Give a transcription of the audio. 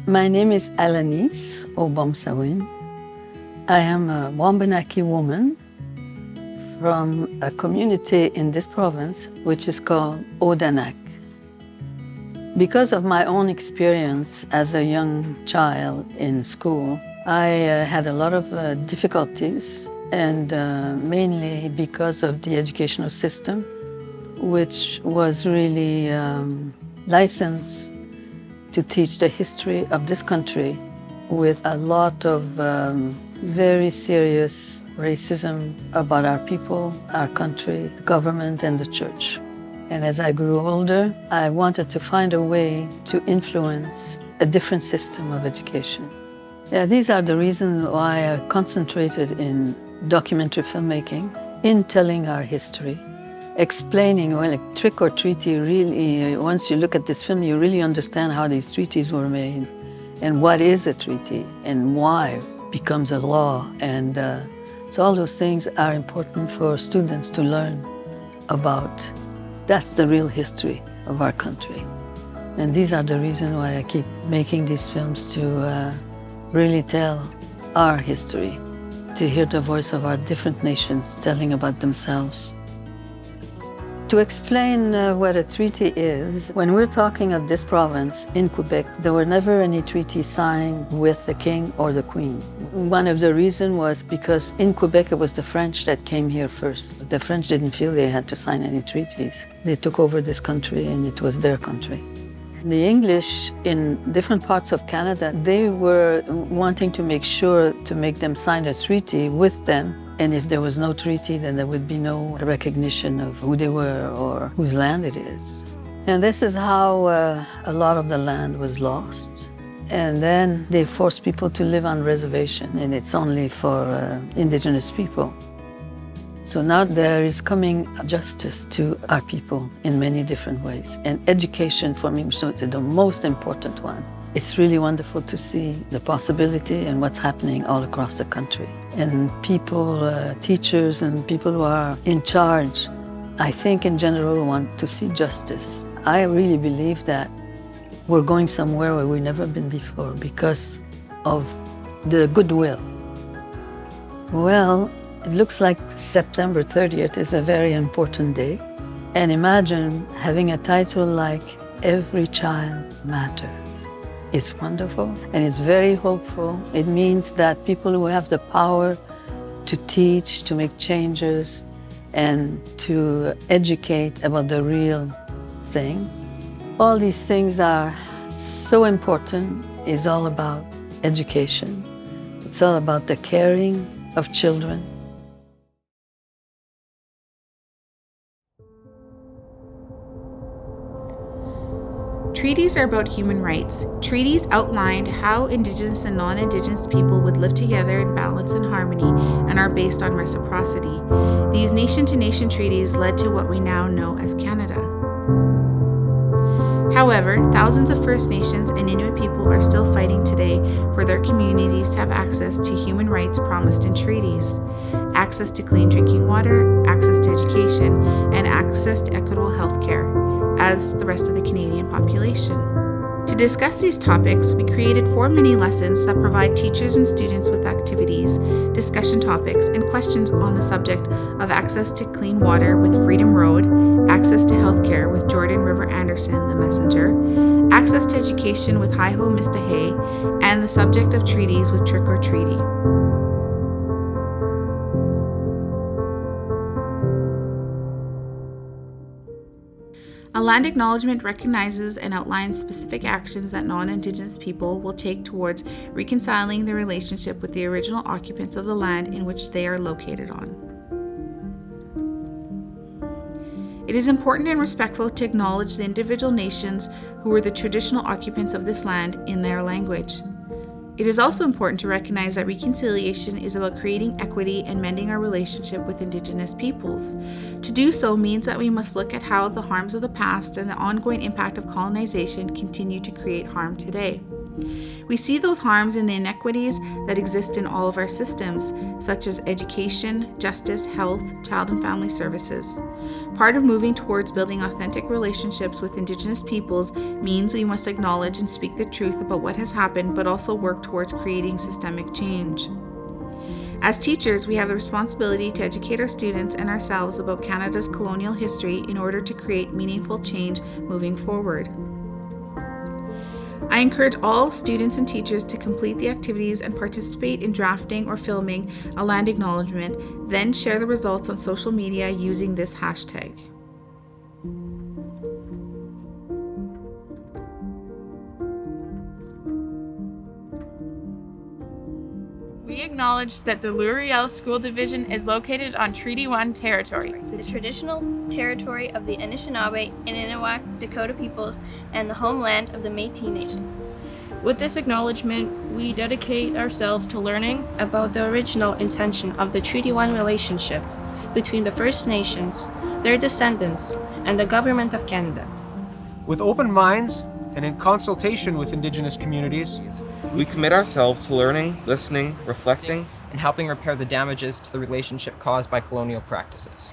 My name is Alanis Obomsawin. I am a Wabanaki woman from a community in this province which is called Odanak. Because of my own experience as a young child in school, I had a lot of difficulties, and mainly because of the educational system, which was really licensed to teach the history of this country with a lot of very serious racism about our people, our country, the government, and the church. And as I grew older, I wanted to find a way to influence a different system of education. Yeah, these are the reasons why I concentrated in documentary filmmaking, in telling our history, explaining, well, like Trick or Treaty really, once you look at this film, you really understand how these treaties were made and what is a treaty and why it becomes a law. And so all those things are important for students to learn about. That's the real history of our country. And these are the reasons why I keep making these films, to really tell our history, to hear the voice of our different nations telling about themselves. To explain what a treaty is, when we're talking of this province in Quebec, there were never any treaties signed with the king or the queen. One of the reasons was because in Quebec it was the French that came here first. The French didn't feel they had to sign any treaties. They took over this country and it was their country. The English in different parts of Canada, they were wanting to make sure to make them sign a treaty with them. And if there was no treaty, then there would be no recognition of who they were or whose land it is. And this is how a lot of the land was lost. And then they forced people to live on reservation, and it's only for Indigenous people. So now there is coming justice to our people in many different ways. And education for me is the most important one. It's really wonderful to see the possibility and what's happening all across the country. And people, teachers and people who are in charge, I think in general want to see justice. I really believe that we're going somewhere where we've never been before because of the goodwill. Well, it looks like September 30th is a very important day. And imagine having a title like Every Child Matters. It's wonderful and it's very hopeful. It means that people who have the power to teach, to make changes, and to educate about the real thing. All these things are so important. It's all about education. It's all about the caring of children. Treaties are about human rights. Treaties outlined how Indigenous and non-Indigenous people would live together in balance and harmony and are based on reciprocity. These nation-to-nation treaties led to what we now know as Canada. However, thousands of First Nations and Inuit people are still fighting today for their communities to have access to human rights promised in treaties. Access to clean drinking water, access to education, and access to equitable health care, as the rest of the Canadian population. To discuss these topics, we created 4 mini-lessons that provide teachers and students with activities, discussion topics, and questions on the subject of access to clean water with Freedom Road, access to healthcare with Jordan River Anderson, the messenger, access to education with Hi-Ho Mista Hay, and the subject of treaties with Trick or Treaty. A land acknowledgement recognizes and outlines specific actions that non-Indigenous people will take towards reconciling their relationship with the original occupants of the land in which they are located on. It is important and respectful to acknowledge the individual nations who were the traditional occupants of this land in their language. It is also important to recognize that reconciliation is about creating equity and mending our relationship with Indigenous peoples. To do so means that we must look at how the harms of the past and the ongoing impact of colonization continue to create harm today. We see those harms and the inequities that exist in all of our systems, such as education, justice, health, child and family services. Part of moving towards building authentic relationships with Indigenous peoples means we must acknowledge and speak the truth about what has happened, but also work towards creating systemic change. As teachers, we have the responsibility to educate our students and ourselves about Canada's colonial history in order to create meaningful change moving forward. I encourage all students and teachers to complete the activities and participate in drafting or filming a land acknowledgement, then share the results on social media using this hashtag. We acknowledge that the Louis Riel School Division is located on Treaty 1 territory, the traditional territory of the Anishinaabe and Innuak Dakota peoples and the homeland of the Métis Nation. With this acknowledgement, we dedicate ourselves to learning about the original intention of the Treaty 1 relationship between the First Nations, their descendants, and the Government of Canada. With open minds and in consultation with Indigenous communities, we commit ourselves to learning, listening, reflecting, and helping repair the damages to the relationship caused by colonial practices.